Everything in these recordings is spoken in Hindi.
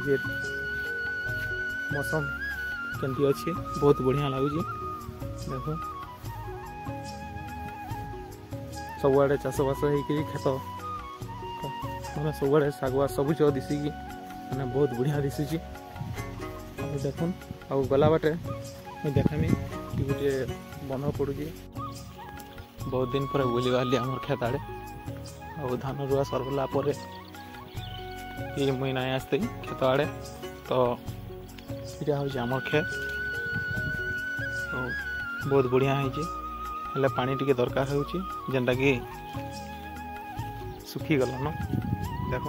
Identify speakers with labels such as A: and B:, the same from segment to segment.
A: आज मौसम केमती अच्छे बहुत बढ़िया लगुच देख सबुआड़े चाषबास होकर खेत मैंने सबुआड़े शागुआ सबुज दिशिकी मैंने बहुत बढ़िया दिशुची देख गला बाटे मुझे देखामी कि गोटे बन पड़ू बहुत दिन पर बुली बाहरी आम खेत आड़े आ धान रुआ सरला मुई ना आसती खेत आड़े तो यहाँ हूँ आम खेत बहुत बढ़िया है पानी टी दरकार होटा कि सुखी गलन देख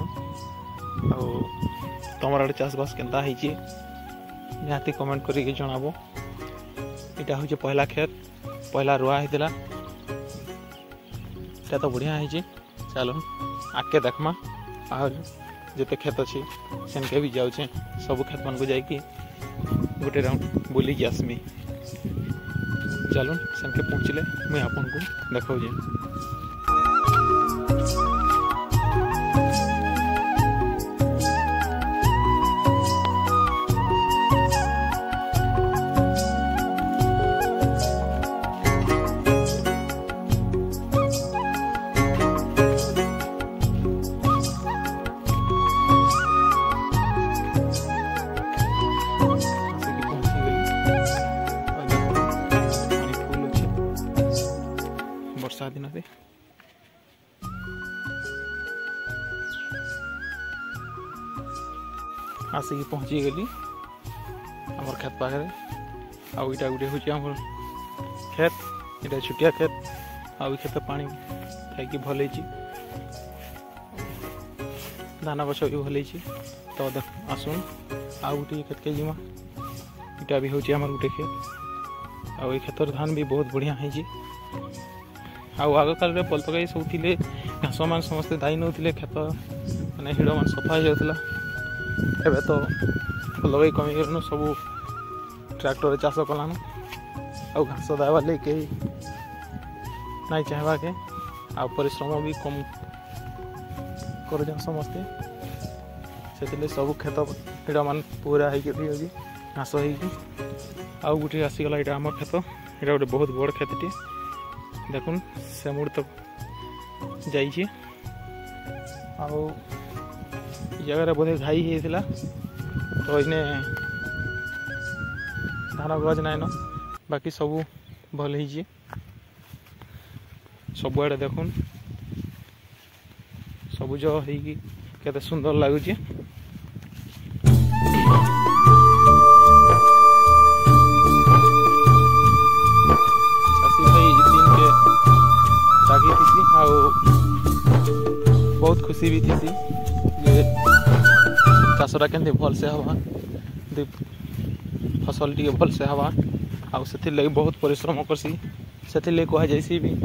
A: तुम आड़े चाषबास केन्ता निहाती कमेंट करके जनाब यहाँ हूँ पहला खेत पहला रुआ होता तो बढ़िया है चलो आगे देखमा और जिते खेत अच्छी सेनके भी जाऊे सब खेत मान को जाकि गोटे राउंड बुलिकी आसमी चलो सेनके पहुँचले मुझे आपन को देखा वर्षा दिन आसिक पहुँची गली आम खेत पाखे आईटा गोटे हूँ खेत ये छुटिया खेत आ खेत पानी खाई भल धान गछ भी भल तो आसुन आउ गोटे खेत के जीमा इटा भी हूँ आम गोटे खेत आ खेतर धान भी बहुत बढ़िया है आग काल पल पकई सब थे घास मान समस्ते दायी नौले खेत मैंने हिड़ मान सफा हो जाता एवं तो लगे कमीगलु सब ट्रैक्टर चाष कलान आ घास दावा ले कहीं ना चाहवा के आ परिश्रम भी कम कर समस्ते से सब खेत हिड़ मान पूरा हो घास हो गोटे आसीगला यहाँ आम खेत यहाँ गोटे बहुत बड़ खेतटे देखुन से मुड़ तक जाइए जगह बोधे घाई होता तो इने धान गज नाइन बाकी सब भल हो सबुआड़े देखुन सबुज होते सुंदर लगुच बहुत खुशी भी थी चाषटा के भल से हवा फसल टी भल से हवा आगे बहुत परिश्रम करसी से कहुसी भी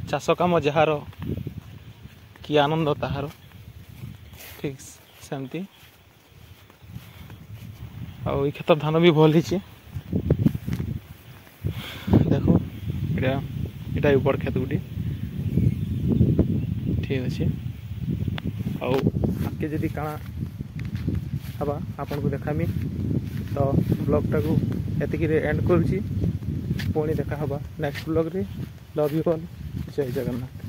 A: चाष कम जार कि आनंद ताहार ठीक सेमती आ खेत धान भी भल देखो ये बड़ खेत गोटे ठीक अच्छे आगे जदि काଣା हवा आपन को देखामी तो ब्लॉग टाक एतिक एंड करुँची पुणी देखा हवा नेक्स्ट ब्लॉग रे लव यू ऑल जय जगन्नाथ।